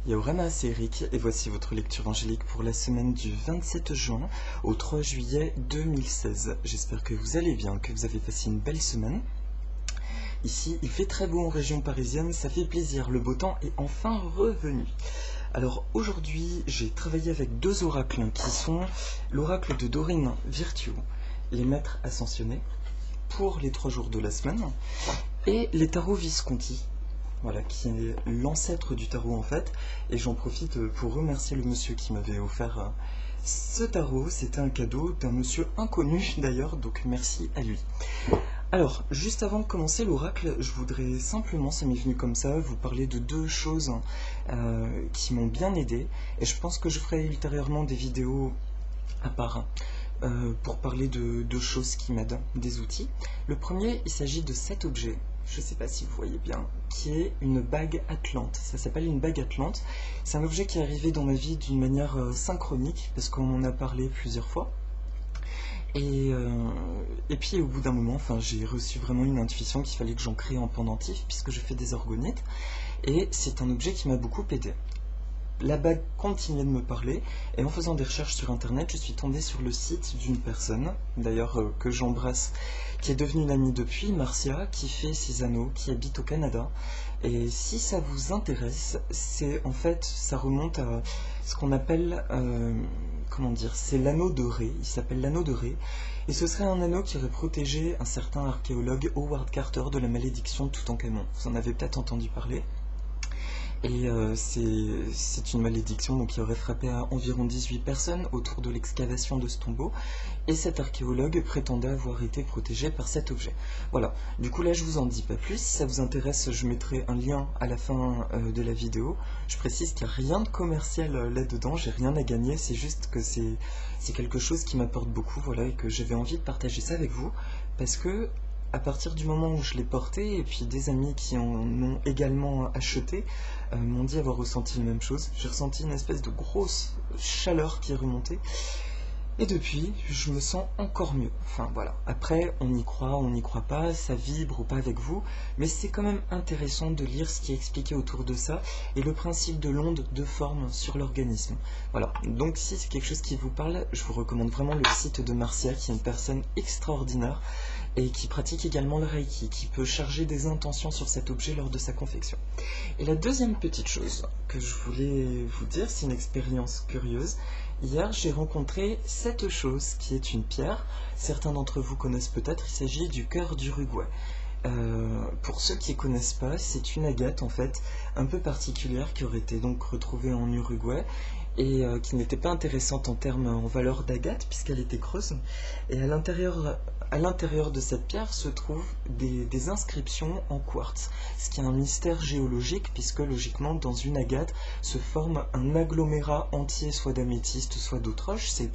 Yaorama, c'est Eric et voici votre lecture angélique pour la semaine du 27 juin au 3 juillet 2016. J'espère que vous allez bien, que vous avez passé une belle semaine. Ici, il fait très beau en région parisienne, ça fait plaisir, le beau temps est enfin revenu. Alors aujourd'hui, j'ai travaillé avec deux oracles qui sont l'oracle de Dorine Virtue, les maîtres ascensionnés, pour les 3 jours de la semaine, et les tarots Visconti. Voilà, qui est l'ancêtre du tarot en fait, et j'en profite pour remercier le monsieur qui m'avait offert ce tarot. C'était un cadeau d'un monsieur inconnu d'ailleurs, donc merci à lui. Alors, juste avant de commencer l'oracle, je voudrais simplement, ça m'est venu comme ça, vous parler de deux choses qui m'ont bien aidé, et je pense que je ferai ultérieurement des vidéos à part pour parler de deux choses qui m'aident, des outils. Le premier, il s'agit de cet objet. Je ne sais pas si vous voyez bien, qui est une bague atlante. Ça s'appelle une bague atlante. C'est un objet qui est arrivé dans ma vie d'une manière synchronique, parce qu'on en a parlé plusieurs fois. Et puis au bout d'un moment, j'ai reçu vraiment une intuition qu'il fallait que j'en crée en pendentif, puisque je fais des orgonites. Et c'est un objet qui m'a beaucoup aidé. La bague continuait de me parler, et en faisant des recherches sur internet, je suis tombé sur le site d'une personne, d'ailleurs que j'embrasse, qui est devenue une amie depuis, Marcia, qui fait ses anneaux, qui habite au Canada. Et si ça vous intéresse, c'est en fait, ça remonte à ce qu'on appelle, c'est l'anneau de Ré, il s'appelle l'anneau de Ré, et ce serait un anneau qui aurait protégé un certain archéologue Howard Carter de la malédiction de Toutankhamon. Vous en avez peut-être entendu parler. Et c'est une malédiction qui aurait frappé à environ 18 personnes autour de l'excavation de ce tombeau. Et cet archéologue prétendait avoir été protégé par cet objet. Voilà, du coup là je vous en dis pas plus. Si ça vous intéresse, je mettrai un lien à la fin de la vidéo. Je précise qu'il n'y a rien de commercial là-dedans, j'ai rien à gagner. C'est juste que c'est quelque chose qui m'apporte beaucoup, voilà, et que j'avais envie de partager ça avec vous. Parce que à partir du moment où je l'ai porté, et puis des amis qui en ont également acheté, m'ont dit avoir ressenti la même chose. J'ai ressenti une espèce de grosse chaleur qui est remontée. Et depuis, je me sens encore mieux. Enfin voilà, après on y croit pas, ça vibre ou pas avec vous, mais c'est quand même intéressant de lire ce qui est expliqué autour de ça et le principe de l'onde de forme sur l'organisme. Voilà, donc si c'est quelque chose qui vous parle, je vous recommande vraiment le site de Marcia, qui est une personne extraordinaire et qui pratique également le Reiki, qui peut charger des intentions sur cet objet lors de sa confection. Et la deuxième petite chose que je voulais vous dire, c'est une expérience curieuse. Hier, j'ai rencontré cette chose qui est une pierre. Certains d'entre vous connaissent peut-être, il s'agit du cœur d'Uruguay. Pour ceux qui ne connaissent pas, c'est une agate en fait un peu particulière qui aurait été donc retrouvée en Uruguay et qui n'était pas intéressante en valeur d'agate puisqu'elle était creuse. Et à l'intérieur de cette pierre se trouvent des inscriptions en quartz, ce qui est un mystère géologique puisque logiquement dans une agate se forme un agglomérat entier soit d'améthyste soit d'autres roches. C'est le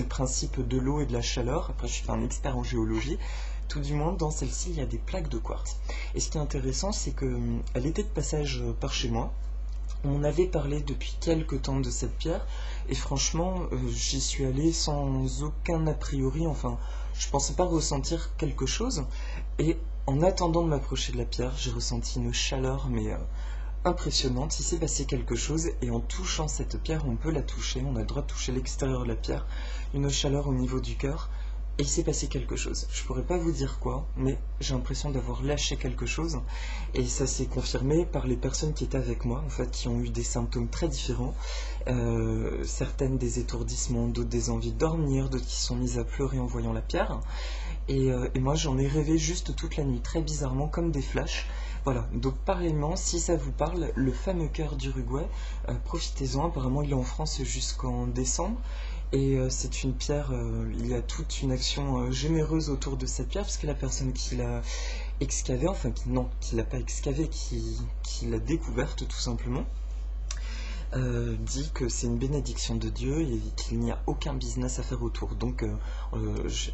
principe de l'eau et de la chaleur. Après je suis pas un expert en géologie, tout du moins dans celle-ci il y a des plaques de quartz. Et ce qui est intéressant, c'est qu'elle était de passage par chez moi. On avait parlé depuis quelques temps de cette pierre et franchement j'y suis allé sans aucun a priori, je pensais pas ressentir quelque chose, et en attendant de m'approcher de la pierre j'ai ressenti une chaleur impressionnante. Il s'est passé quelque chose et en touchant cette pierre, on peut la toucher, on a le droit de toucher l'extérieur de la pierre, une chaleur au niveau du cœur. Et il s'est passé quelque chose. Je pourrais pas vous dire quoi, mais j'ai l'impression d'avoir lâché quelque chose. Et ça s'est confirmé par les personnes qui étaient avec moi, en fait, qui ont eu des symptômes très différents. Certaines des étourdissements, d'autres des envies de dormir, d'autres qui se sont mises à pleurer en voyant la pierre. Et moi, j'en ai rêvé juste toute la nuit, très bizarrement, comme des flashs. Voilà, donc pareillement, si ça vous parle, le fameux cœur d'Uruguay, profitez-en. Apparemment, il est en France jusqu'en décembre. Et c'est une pierre, il y a toute une action généreuse autour de cette pierre, parce que la personne qui l'a excavée, qui l'a pas excavée, qui l'a découverte tout simplement, dit que c'est une bénédiction de Dieu et qu'il n'y a aucun business à faire autour. Donc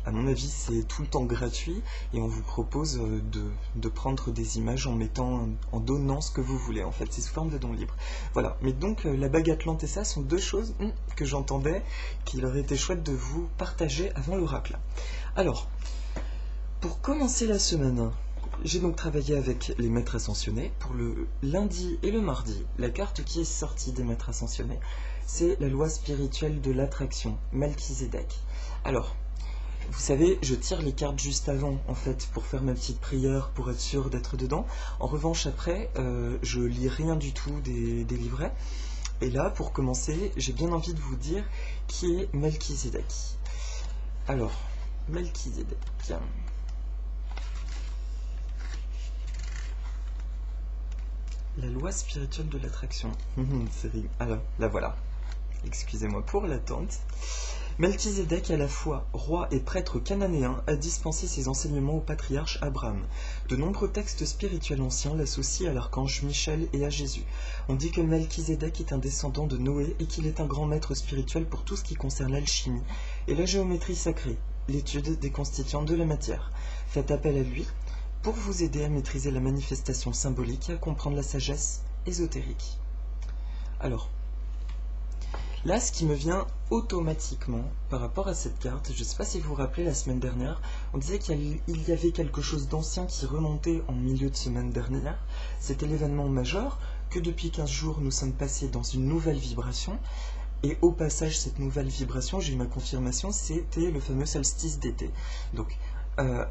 à mon avis c'est tout le temps gratuit et on vous propose de prendre des images en donnant ce que vous voulez, en fait c'est sous forme de don libre. Voilà, mais donc la bague atlante et ça sont deux choses que j'entendais qu'il aurait été chouette de vous partager avant l'oracle. Alors, pour commencer la semaine, J'ai donc travaillé avec les maîtres ascensionnés pour le lundi et le mardi. La carte qui est sortie des maîtres ascensionnés, c'est la loi spirituelle de l'attraction, Melchizedek. Alors, vous savez, je tire les cartes juste avant, en fait, pour faire ma petite prière, pour être sûr d'être dedans. En revanche, après, je lis rien du tout des livrets. Et là, pour commencer, j'ai bien envie de vous dire qui est Melchizedek. Alors, Melchizedek. La loi spirituelle de l'attraction. Alors, la voilà. Excusez-moi pour l'attente. Melchizedek, à la fois roi et prêtre cananéen, a dispensé ses enseignements au patriarche Abraham. De nombreux textes spirituels anciens l'associent à l'archange Michel et à Jésus. On dit que Melchizedek est un descendant de Noé et qu'il est un grand maître spirituel pour tout ce qui concerne l'alchimie et la géométrie sacrée, l'étude des constituants de la matière. Faites appel à lui pour vous aider à maîtriser la manifestation symbolique et à comprendre la sagesse ésotérique. Alors, là, ce qui me vient automatiquement par rapport à cette carte, je ne sais pas si vous vous rappelez, la semaine dernière, on disait qu'il y avait quelque chose d'ancien qui remontait en milieu de semaine dernière. C'était l'événement majeur, que depuis 15 jours, nous sommes passés dans une nouvelle vibration. Et au passage, cette nouvelle vibration, j'ai eu ma confirmation, c'était le fameux solstice d'été. Donc,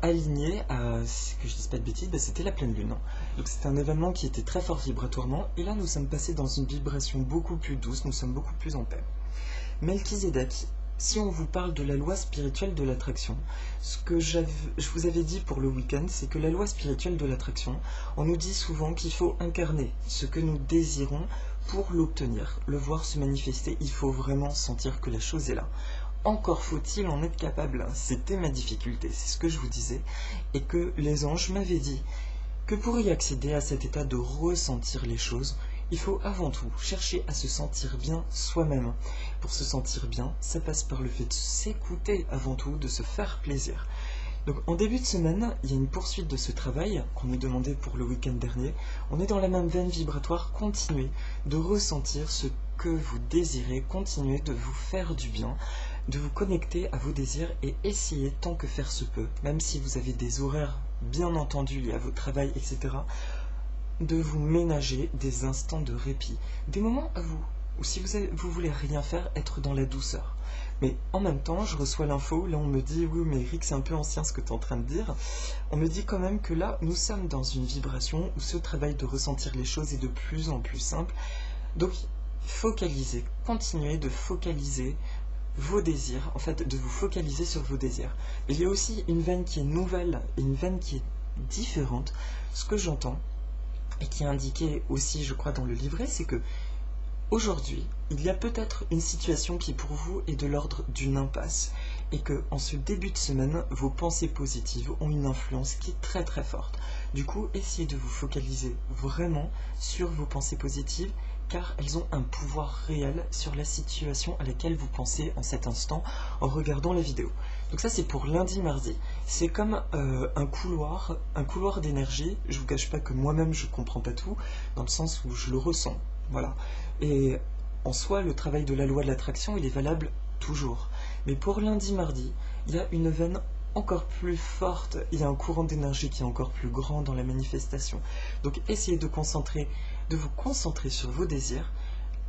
aligné à, que je ne dise pas de bêtises, c'était la pleine lune. Donc c'était un événement qui était très fort vibratoirement, et là nous sommes passés dans une vibration beaucoup plus douce, nous sommes beaucoup plus en paix. Melchizedek, si on vous parle de la loi spirituelle de l'attraction, ce que je vous avais dit pour le week-end, c'est que la loi spirituelle de l'attraction, on nous dit souvent qu'il faut incarner ce que nous désirons pour l'obtenir, le voir se manifester, il faut vraiment sentir que la chose est là. Encore faut-il en être capable, c'était ma difficulté, c'est ce que je vous disais, et que les anges m'avaient dit que pour y accéder à cet état de ressentir les choses, il faut avant tout chercher à se sentir bien soi-même. Pour se sentir bien, ça passe par le fait de s'écouter avant tout, de se faire plaisir. Donc en début de semaine, il y a une poursuite de ce travail qu'on nous demandait pour le week-end dernier. On est dans la même veine vibratoire, continuez de ressentir ce que vous désirez, continuez de vous faire du bien, de vous connecter à vos désirs et essayez tant que faire se peut, même si vous avez des horaires bien entendus liés à votre travail, etc., de vous ménager des instants de répit, des moments à vous, ou si vous voulez rien faire, être dans la douceur. Mais en même temps, je reçois l'info, là on me dit, oui mais Eric c'est un peu ancien ce que tu es en train de dire, on me dit quand même que là nous sommes dans une vibration où ce travail de ressentir les choses est de plus en plus simple. Donc focalisez, continuez de focaliser vos désirs, en fait de vous focaliser sur vos désirs. Il y a aussi une veine qui est nouvelle et une veine qui est différente. Ce que j'entends, et qui est indiqué aussi je crois dans le livret, c'est que aujourd'hui, il y a peut-être une situation qui pour vous est de l'ordre d'une impasse et que en ce début de semaine, vos pensées positives ont une influence qui est très très forte. Du coup, essayez de vous focaliser vraiment sur vos pensées positives car elles ont un pouvoir réel sur la situation à laquelle vous pensez en cet instant en regardant la vidéo. Donc ça c'est pour lundi-mardi. C'est comme un couloir d'énergie. Je vous cache pas que moi-même je comprends pas tout, dans le sens où je le ressens. Voilà. Et en soi, le travail de la loi de l'attraction, il est valable toujours. Mais pour lundi-mardi, il y a une veine encore plus forte, il y a un courant d'énergie qui est encore plus grand dans la manifestation. Donc essayez de vous concentrer sur vos désirs.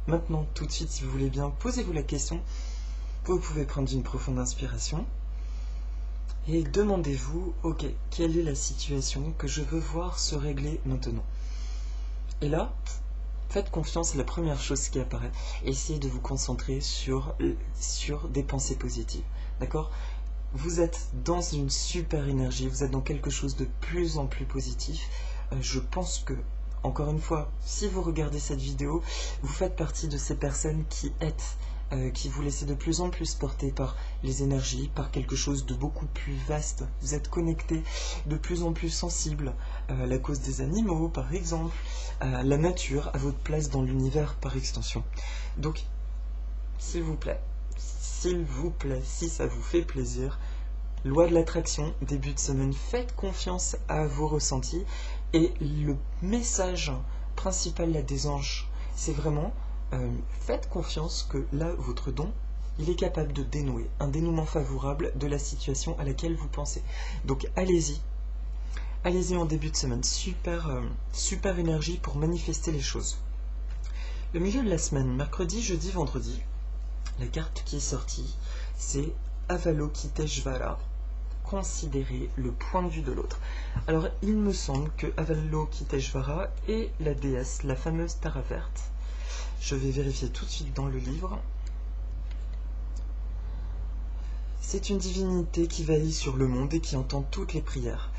Maintenant, tout de suite, si vous voulez bien, posez-vous la question. Vous pouvez prendre une profonde inspiration. Et demandez-vous, ok, quelle est la situation que je veux voir se régler maintenant? Et là, faites confiance à la première chose qui apparaît. Essayez de vous concentrer sur des pensées positives. D'accord? Vous êtes dans une super énergie, vous êtes dans quelque chose de plus en plus positif. Je pense que, encore une fois, si vous regardez cette vidéo, vous faites partie de ces personnes qui vous laissez de plus en plus porter par les énergies, par quelque chose de beaucoup plus vaste. Vous êtes connecté, de plus en plus sensible à la cause des animaux, par exemple, à la nature, à votre place dans l'univers, par extension. Donc, s'il vous plaît, si ça vous fait plaisir, loi de l'attraction, début de semaine, faites confiance à vos ressentis. Et le message principal là, des anges, c'est vraiment faites confiance que là, votre don, il est capable de dénouer un dénouement favorable de la situation à laquelle vous pensez. Donc allez-y, Allez-y en début de semaine, super énergie pour manifester les choses. Le milieu de la semaine, mercredi, jeudi, vendredi, la carte qui est sortie, c'est Avalokiteshvara, considérer le point de vue de l'autre. Alors, il me semble que Avalokiteshvara est la déesse, la fameuse Tara verte. Je vais vérifier tout de suite dans le livre. C'est une divinité qui veille sur le monde et qui entend toutes les prières.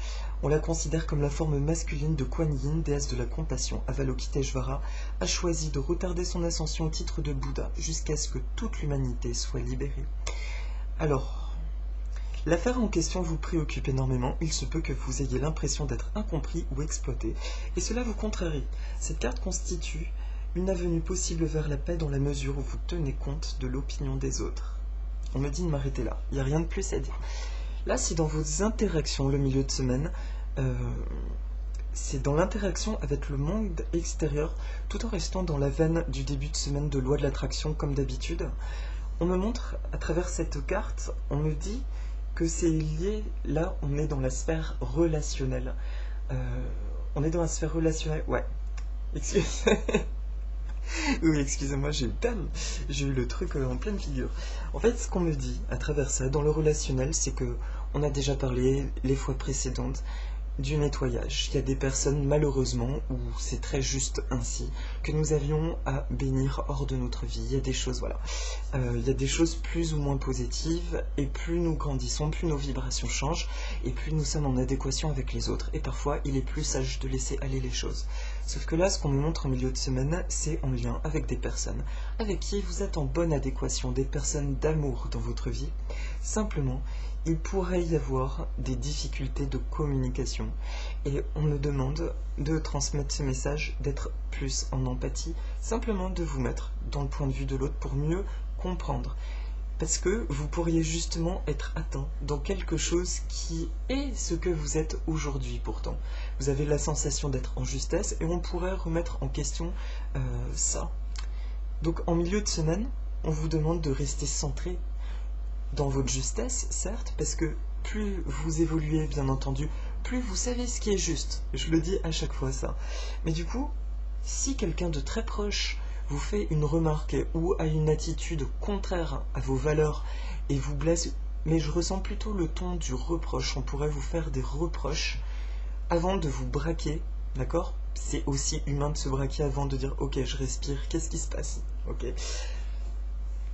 On la considère comme la forme masculine de Kuan Yin, déesse de la compassion. Avalokiteshvara a choisi de retarder son ascension au titre de Bouddha jusqu'à ce que toute l'humanité soit libérée. Alors, l'affaire en question vous préoccupe énormément, il se peut que vous ayez l'impression d'être incompris ou exploité, et cela vous contrarie. Cette carte constitue une avenue possible vers la paix dans la mesure où vous tenez compte de l'opinion des autres. On me dit de m'arrêter là, il n'y a rien de plus à dire. Là, c'est dans vos interactions le milieu de semaine, c'est dans l'interaction avec le monde extérieur, tout en restant dans la veine du début de semaine de loi de l'attraction comme d'habitude. On me montre, à travers cette carte, on me dit que c'est lié, là, on est dans la sphère relationnelle. On est dans la sphère relationnelle, ouais. Oui, excusez-moi, j'ai eu le truc en pleine figure. En fait, ce qu'on me dit à travers ça, dans le relationnel, c'est que on a déjà parlé les fois précédentes du nettoyage. Il y a des personnes, malheureusement, où c'est très juste ainsi, que nous avions à bénir hors de notre vie. Il y a des choses, voilà. Il y a des choses plus ou moins positives, et plus nous grandissons, plus nos vibrations changent, et plus nous sommes en adéquation avec les autres. Et parfois, il est plus sage de laisser aller les choses. Sauf que là, ce qu'on me montre en milieu de semaine, c'est en lien avec des personnes avec qui vous êtes en bonne adéquation, des personnes d'amour dans votre vie. Simplement, il pourrait y avoir des difficultés de communication. Et on me demande de transmettre ce message, d'être plus en empathie, simplement de vous mettre dans le point de vue de l'autre pour mieux comprendre. Parce que vous pourriez justement être atteint dans quelque chose qui est ce que vous êtes aujourd'hui pourtant. Vous avez la sensation d'être en justesse et on pourrait remettre en question ça. Donc en milieu de semaine, on vous demande de rester centré dans votre justesse, certes, parce que plus vous évoluez, bien entendu, plus vous savez ce qui est juste. Je le dis à chaque fois ça. Mais du coup, si quelqu'un de très proche vous fait une remarque ou a une attitude contraire à vos valeurs et vous blesse, mais je ressens plutôt le ton du reproche. On pourrait vous faire des reproches avant de vous braquer, d'accord? C'est aussi humain de se braquer avant de dire « Ok, je respire, qu'est-ce qui se passe ?» Ok.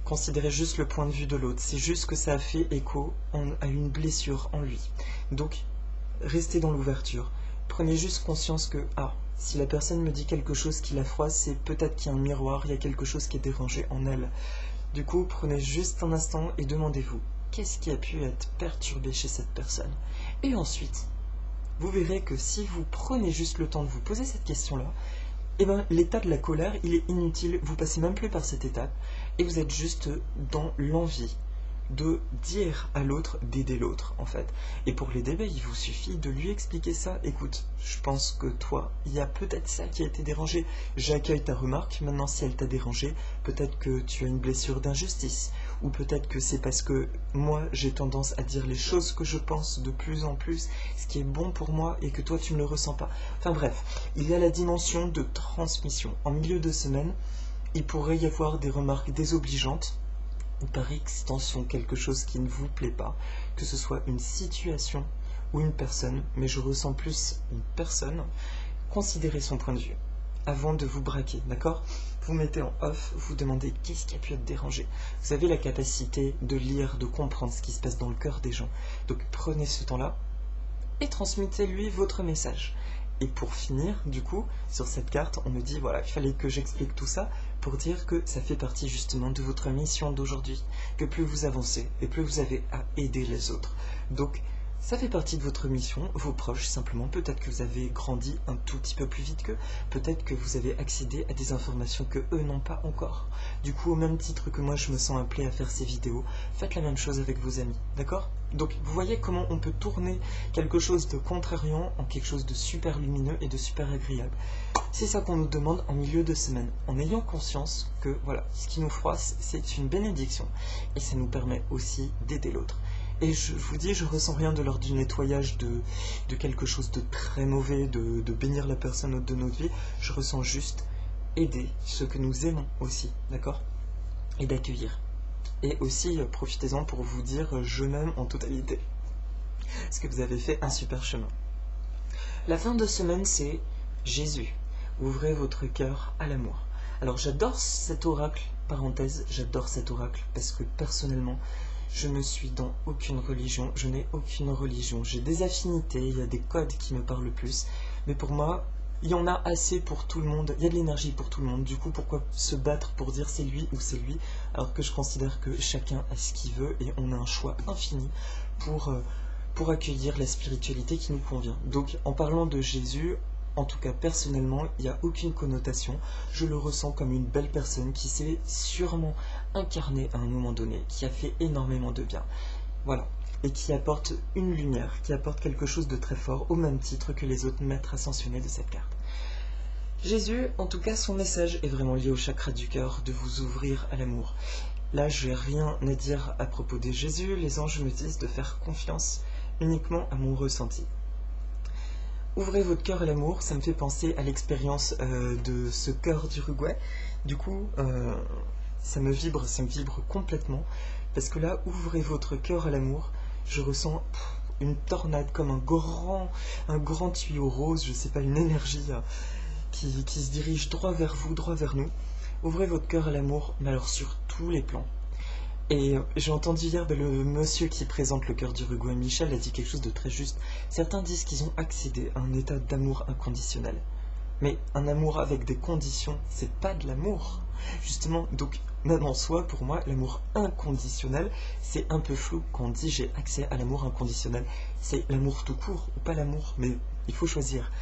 Considérez juste le point de vue de l'autre. C'est juste que ça a fait écho à une blessure en lui. Donc, restez dans l'ouverture. Prenez juste conscience que, si la personne me dit quelque chose qui la froisse, c'est peut-être qu'il y a un miroir, il y a quelque chose qui est dérangé en elle. Du coup, prenez juste un instant et demandez-vous, qu'est-ce qui a pu être perturbé chez cette personne? Et ensuite, vous verrez que si vous prenez juste le temps de vous poser cette question-là, l'état de la colère, il est inutile, vous passez même plus par cette étape, et vous êtes juste dans l'envie de dire à l'autre d'aider l'autre, en fait. Et pour l'aider, il vous suffit de lui expliquer ça. Écoute, je pense que toi, il y a peut-être ça qui a été dérangé. J'accueille ta remarque. Maintenant, si elle t'a dérangé, peut-être que tu as une blessure d'injustice. Ou peut-être que c'est parce que moi, j'ai tendance à dire les choses que je pense de plus en plus, ce qui est bon pour moi, et que toi, tu ne le ressens pas. Enfin bref, il y a la dimension de transmission. En milieu de semaine, il pourrait y avoir des remarques désobligeantes, ou par extension quelque chose qui ne vous plaît pas, que ce soit une situation ou une personne, mais je ressens plus une personne. Considérez son point de vue avant de vous braquer, d'accord? Vous mettez en off, vous demandez qu'est-ce qui a pu être dérangé. Vous avez la capacité de lire, de comprendre ce qui se passe dans le cœur des gens. Donc prenez ce temps-là et transmettez-lui votre message. Et pour finir, du coup, sur cette carte, on me dit, voilà, il fallait que j'explique tout ça pour dire que ça fait partie justement de votre mission d'aujourd'hui, que plus vous avancez et plus vous avez à aider les autres. Donc, ça fait partie de votre mission, vos proches simplement, peut-être que vous avez grandi un tout petit peu plus vite qu'eux, peut-être que vous avez accédé à des informations que eux n'ont pas encore. Du coup, au même titre que moi je me sens appelé à faire ces vidéos, faites la même chose avec vos amis, d'accord? Donc vous voyez comment on peut tourner quelque chose de contrariant en quelque chose de super lumineux et de super agréable. C'est ça qu'on nous demande en milieu de semaine, en ayant conscience que voilà, ce qui nous froisse, c'est une bénédiction et ça nous permet aussi d'aider l'autre. Et je vous dis, je ressens rien de l'ordre du nettoyage de quelque chose de très mauvais, de bénir la personne de notre vie. Je ressens juste aider ceux que nous aimons aussi, d'accord? Et d'accueillir. Et aussi, profitez-en pour vous dire, je m'aime en totalité. Parce que vous avez fait un super chemin. La fin de semaine, c'est Jésus. Ouvrez votre cœur à l'amour. Alors j'adore cet oracle, parenthèse, j'adore cet oracle parce que personnellement, je ne suis dans aucune religion, je n'ai aucune religion. J'ai des affinités, il y a des codes qui me parlent plus, mais pour moi, il y en a assez pour tout le monde, il y a de l'énergie pour tout le monde. Du coup, pourquoi se battre pour dire c'est lui ou c'est lui, alors que je considère que chacun a ce qu'il veut et on a un choix infini pour accueillir la spiritualité qui nous convient. Donc, en parlant de Jésus, en tout cas personnellement, il n'y a aucune connotation. Je le ressens comme une belle personne qui s'est sûrement incarnée à un moment donné, qui a fait énormément de bien. Voilà. Et qui apporte une lumière, qui apporte quelque chose de très fort, au même titre que les autres maîtres ascensionnés de cette carte. Jésus, en tout cas, son message est vraiment lié au chakra du cœur, de vous ouvrir à l'amour. Là, je n'ai rien à dire à propos de Jésus, les anges me disent de faire confiance uniquement à mon ressenti. Ouvrez votre cœur à l'amour, ça me fait penser à l'expérience de ce cœur d'Uruguay. Du coup, ça me vibre complètement. Parce que là, ouvrez votre cœur à l'amour, je ressens une tornade comme un grand tuyau rose, je sais pas, une énergie qui se dirige droit vers vous, droit vers nous. Ouvrez votre cœur à l'amour, mais alors sur tous les plans. Et j'ai entendu hier le monsieur qui présente le cœur d'Uruguay, Michel, a dit quelque chose de très juste. Certains disent qu'ils ont accédé à un état d'amour inconditionnel. Mais un amour avec des conditions, c'est pas de l'amour. Justement, donc, même en soi, pour moi, l'amour inconditionnel, c'est un peu flou quand on dit j'ai accès à l'amour inconditionnel. C'est l'amour tout court ou pas l'amour, mais il faut choisir.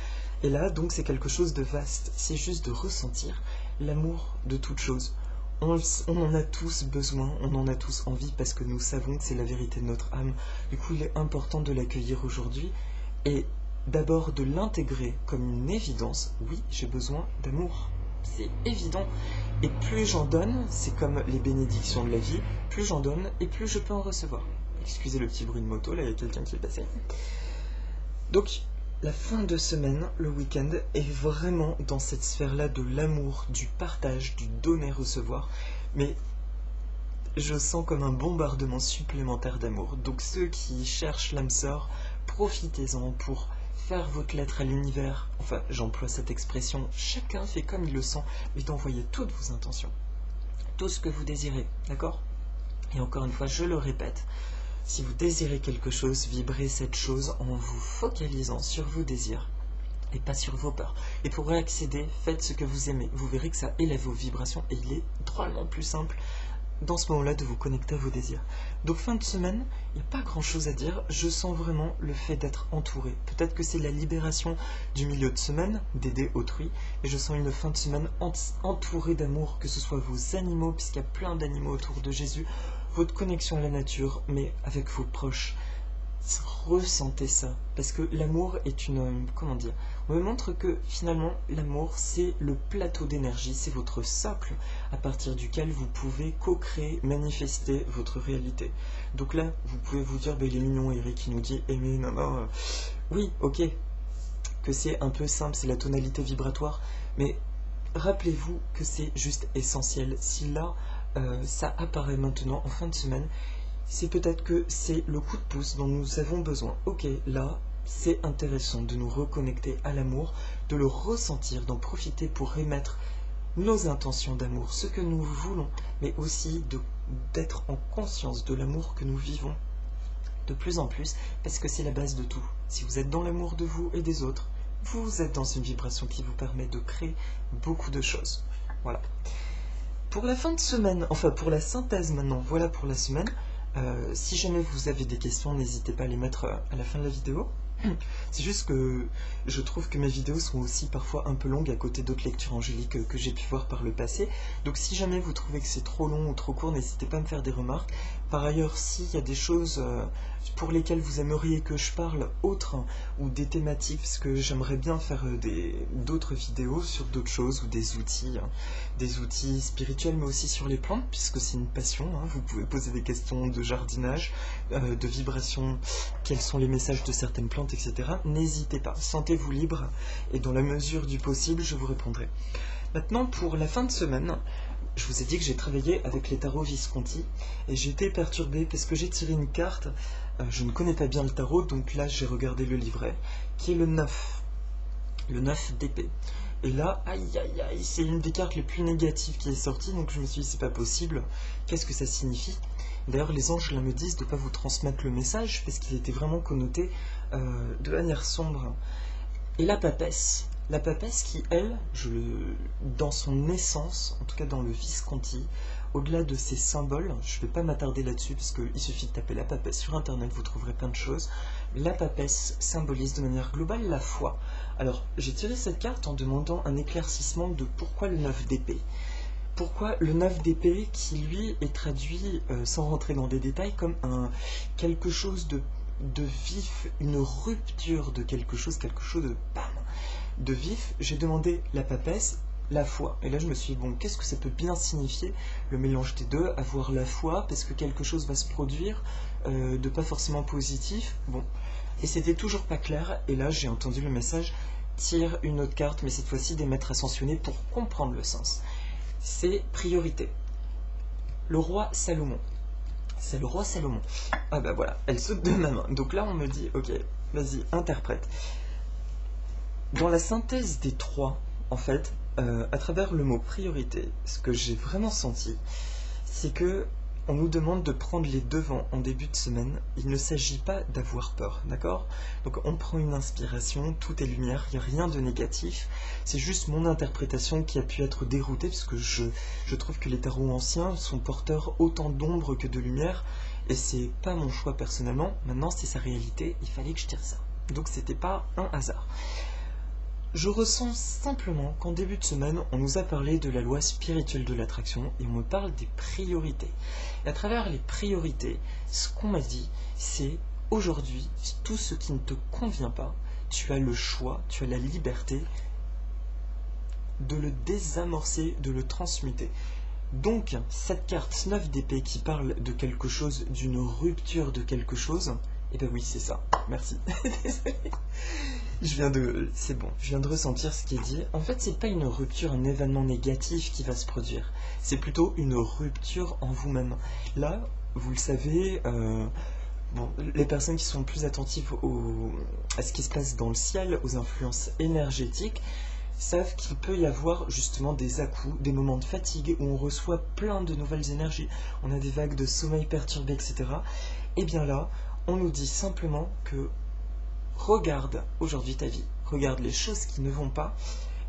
Et là, donc, c'est quelque chose de vaste. C'est juste de ressentir l'amour de toute chose. On en a tous besoin, on en a tous envie parce que nous savons que c'est la vérité de notre âme. Du coup, il est important de l'accueillir aujourd'hui et d'abord de l'intégrer comme une évidence. Oui, j'ai besoin d'amour. C'est évident. Et plus j'en donne, c'est comme les bénédictions de la vie, plus j'en donne et plus je peux en recevoir. Excusez le petit bruit de moto, là il y a quelqu'un qui est passé. Donc, la fin de semaine, le week-end, est vraiment dans cette sphère-là de l'amour, du partage, du donner-recevoir. Mais je sens comme un bombardement supplémentaire d'amour. Donc ceux qui cherchent l'âme sœur, profitez-en pour faire votre lettre à l'univers. Enfin, j'emploie cette expression, chacun fait comme il le sent, mais d'envoyer toutes vos intentions. Tout ce que vous désirez, d'accord? Et encore une fois, je le répète, si vous désirez quelque chose, vibrez cette chose en vous focalisant sur vos désirs et pas sur vos peurs. Et pour y accéder, faites ce que vous aimez. Vous verrez que ça élève vos vibrations et il est drôlement plus simple dans ce moment-là de vous connecter à vos désirs. Donc fin de semaine, il n'y a pas grand-chose à dire. Je sens vraiment le fait d'être entouré. Peut-être que c'est la libération du milieu de semaine, d'aider autrui. Et je sens une fin de semaine entourée d'amour, que ce soit vos animaux, puisqu'il y a plein d'animaux autour de Jésus, votre connexion à la nature, mais avec vos proches. Ressentez ça, parce que l'amour est une... comment dire? On me montre que finalement, l'amour, c'est le plateau d'énergie, c'est votre socle à partir duquel vous pouvez co-créer, manifester votre réalité. Donc là, vous pouvez vous dire, il est mignon Eric qui nous dit aimer, non. Oui, ok, que c'est un peu simple, c'est la tonalité vibratoire, mais rappelez-vous que c'est juste essentiel. Si là, ça apparaît maintenant en fin de semaine, c'est peut-être que c'est le coup de pouce dont nous avons besoin. Ok, là, c'est intéressant de nous reconnecter à l'amour, de le ressentir, d'en profiter pour émettre nos intentions d'amour, ce que nous voulons, mais aussi d'être en conscience de l'amour que nous vivons de plus en plus, parce que c'est la base de tout. Si vous êtes dans l'amour de vous et des autres, vous êtes dans une vibration qui vous permet de créer beaucoup de choses. Voilà. Pour la fin de semaine, enfin pour la synthèse maintenant, voilà pour la semaine. Si jamais vous avez des questions, n'hésitez pas à les mettre à la fin de la vidéo. C'est juste que je trouve que mes vidéos sont aussi parfois un peu longues à côté d'autres lectures angéliques que j'ai pu voir par le passé. Donc si jamais vous trouvez que c'est trop long ou trop court, n'hésitez pas à me faire des remarques. Par ailleurs, s'il y a des choses pour lesquels vous aimeriez que je parle autre, ou des thématiques, parce que j'aimerais bien faire d'autres vidéos sur d'autres choses, ou des outils spirituels, mais aussi sur les plantes, puisque c'est une passion, hein. Vous pouvez poser des questions de jardinage, de vibration, quels sont les messages de certaines plantes, etc. N'hésitez pas, sentez-vous libre, et dans la mesure du possible, je vous répondrai. Maintenant, pour la fin de semaine, je vous ai dit que j'ai travaillé avec les tarots Visconti et j'ai été perturbé parce que j'ai tiré une carte. Je ne connais pas bien le tarot, donc là j'ai regardé le livret, qui est le 9 d'épée. Et là, aïe aïe aïe, c'est une des cartes les plus négatives qui est sortie, donc je me suis dit c'est pas possible, qu'est-ce que ça signifie? D'ailleurs les anges là me disent de ne pas vous transmettre le message parce qu'il était vraiment connoté de manière sombre. Et la papesse qui, elle, dans son essence, en tout cas dans le Visconti, au-delà de ses symboles, je ne vais pas m'attarder là-dessus parce qu'il suffit de taper la papesse sur internet, vous trouverez plein de choses. La papesse symbolise de manière globale la foi. Alors, j'ai tiré cette carte en demandant un éclaircissement de pourquoi le 9 d'épée. Pourquoi le 9 d'épée qui, lui, est traduit, sans rentrer dans des détails, comme quelque chose de vif, une rupture de quelque chose de bam, de vif. J'ai demandé la papesse, la foi. Et là je me suis dit, bon, qu'est-ce que ça peut bien signifier, le mélange des deux, avoir la foi, parce que quelque chose va se produire, de pas forcément positif, bon. Et c'était toujours pas clair, et là j'ai entendu le message, tire une autre carte, mais cette fois-ci des maîtres ascensionnés pour comprendre le sens. C'est priorité. Le roi Salomon. C'est le roi Salomon. Ah bah voilà, elle saute de ma main. Donc là on me dit, ok, vas-y, interprète. Dans la synthèse des trois, en fait, à travers le mot priorité, ce que j'ai vraiment senti, c'est que on nous demande de prendre les devants en début de semaine. Il ne s'agit pas d'avoir peur, d'accord? Donc on prend une inspiration, tout est lumière, il n'y a rien de négatif. C'est juste mon interprétation qui a pu être déroutée, parce que je trouve que les tarots anciens sont porteurs autant d'ombre que de lumière, et c'est pas mon choix personnellement. Maintenant c'est sa réalité, il fallait que je tire ça. Donc c'était pas un hasard. Je ressens simplement qu'en début de semaine, on nous a parlé de la loi spirituelle de l'attraction et on me parle des priorités. Et à travers les priorités, ce qu'on m'a dit, c'est aujourd'hui, tout ce qui ne te convient pas, tu as le choix, tu as la liberté de le désamorcer, de le transmuter. Donc, cette carte 9 d'épée qui parle de quelque chose, d'une rupture de quelque chose, eh bien oui, c'est ça. Merci. Désolé. C'est bon, je viens de ressentir ce qui est dit. En fait, c'est pas une rupture, un événement négatif qui va se produire. C'est plutôt une rupture en vous-même. Là, vous le savez, les personnes qui sont plus attentives à ce qui se passe dans le ciel, aux influences énergétiques, savent qu'il peut y avoir justement des à-coups, des moments de fatigue où on reçoit plein de nouvelles énergies. On a des vagues de sommeil perturbées, etc. Et bien là, on nous dit simplement que regarde aujourd'hui ta vie, regarde les choses qui ne vont pas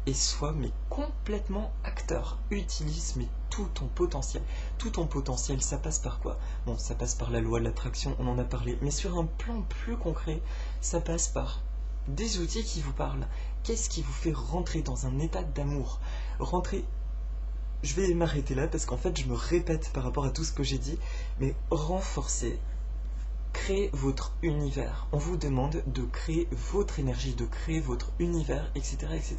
et sois mais complètement acteur. Utilise mais tout ton potentiel. Tout ton potentiel, ça passe par quoi? Bon, ça passe par la loi de l'attraction, on en a parlé, mais sur un plan plus concret, ça passe par des outils qui vous parlent. Qu'est-ce qui vous fait rentrer dans un état d'amour? Rentrer... Je vais m'arrêter là parce qu'en fait je me répète par rapport à tout ce que j'ai dit, mais renforcer. Créer votre univers. On vous demande de créer votre énergie, de créer votre univers, etc. etc.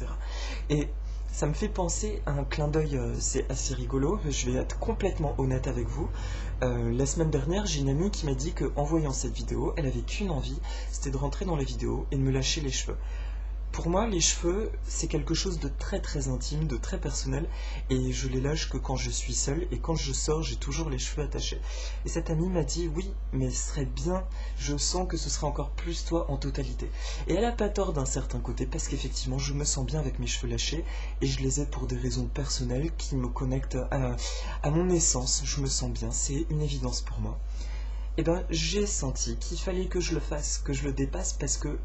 Et ça me fait penser à un clin d'œil, c'est assez rigolo, je vais être complètement honnête avec vous. La semaine dernière, j'ai une amie qui m'a dit qu'en voyant cette vidéo, elle avait qu'une envie, c'était de rentrer dans la vidéo et de me lâcher les cheveux. Pour moi, les cheveux, c'est quelque chose de très très intime, de très personnel, et je les lâche que quand je suis seule, et quand je sors, j'ai toujours les cheveux attachés. Et cette amie m'a dit, oui, mais ce serait bien, je sens que ce serait encore plus toi en totalité. Et elle a pas tort d'un certain côté, parce qu'effectivement, je me sens bien avec mes cheveux lâchés, et je les ai pour des raisons personnelles qui me connectent à mon essence, je me sens bien, c'est une évidence pour moi. Et ben, j'ai senti qu'il fallait que je le fasse, que je le dépasse, parce que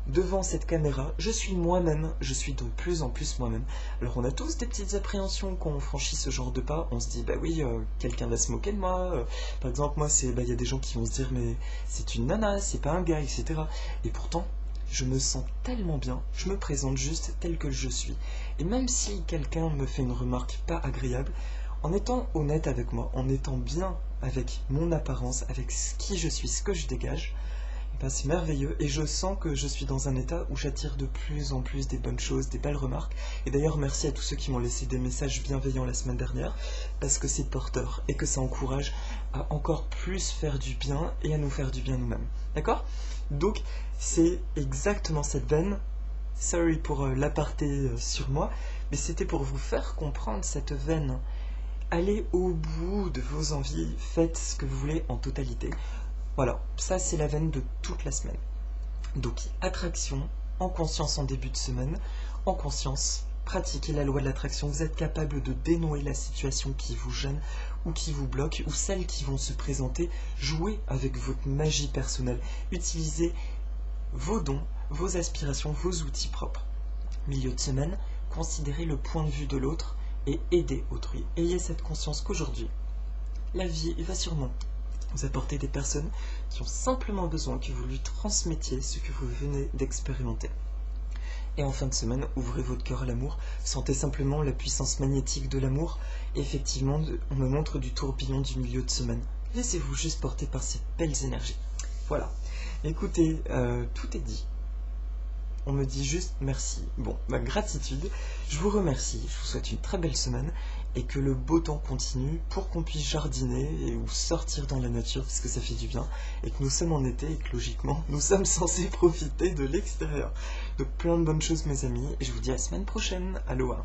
devant cette caméra, je suis moi-même, je suis de plus en plus moi-même. Alors on a tous des petites appréhensions quand on franchit ce genre de pas, on se dit bah oui, quelqu'un va se moquer de moi, par exemple moi c'est, y a des gens qui vont se dire mais c'est une nana, c'est pas un gars, etc. Et pourtant, je me sens tellement bien, je me présente juste tel que je suis. Et même si quelqu'un me fait une remarque pas agréable, En étant honnête avec moi, en étant bien avec mon apparence, avec qui je suis, ce que je dégage, ben c'est merveilleux et je sens que je suis dans un état où j'attire de plus en plus des bonnes choses, des belles remarques. Et d'ailleurs, merci à tous ceux qui m'ont laissé des messages bienveillants la semaine dernière, parce que c'est porteur et que ça encourage à encore plus faire du bien et à nous faire du bien nous-mêmes. D'accord? Donc, c'est exactement cette veine. Sorry pour l'aparté sur moi, mais c'était pour vous faire comprendre cette veine. Allez au bout de vos envies, faites ce que vous voulez en totalité. Voilà, ça c'est la veine de toute la semaine. Donc attraction, en conscience en début de semaine, en conscience, pratiquez la loi de l'attraction, vous êtes capable de dénouer la situation qui vous gêne ou qui vous bloque ou celles qui vont se présenter, jouez avec votre magie personnelle, utilisez vos dons, vos aspirations, vos outils propres. Milieu de semaine, considérez le point de vue de l'autre et aidez autrui. Ayez cette conscience qu'aujourd'hui, la vie va sûrement vous apporter des personnes qui ont simplement besoin que vous lui transmettiez ce que vous venez d'expérimenter. Et en fin de semaine, ouvrez votre cœur à l'amour, sentez simplement la puissance magnétique de l'amour. Et effectivement, on me montre du tourbillon du milieu de semaine. Laissez-vous juste porter par ces belles énergies. Voilà. Écoutez, tout est dit. On me dit juste merci. Bon, ma gratitude, je vous remercie, je vous souhaite une très belle semaine et que le beau temps continue pour qu'on puisse jardiner ou sortir dans la nature parce que ça fait du bien et que nous sommes en été et que logiquement nous sommes censés profiter de l'extérieur. Donc plein de bonnes choses mes amis et je vous dis à la semaine prochaine. Aloha.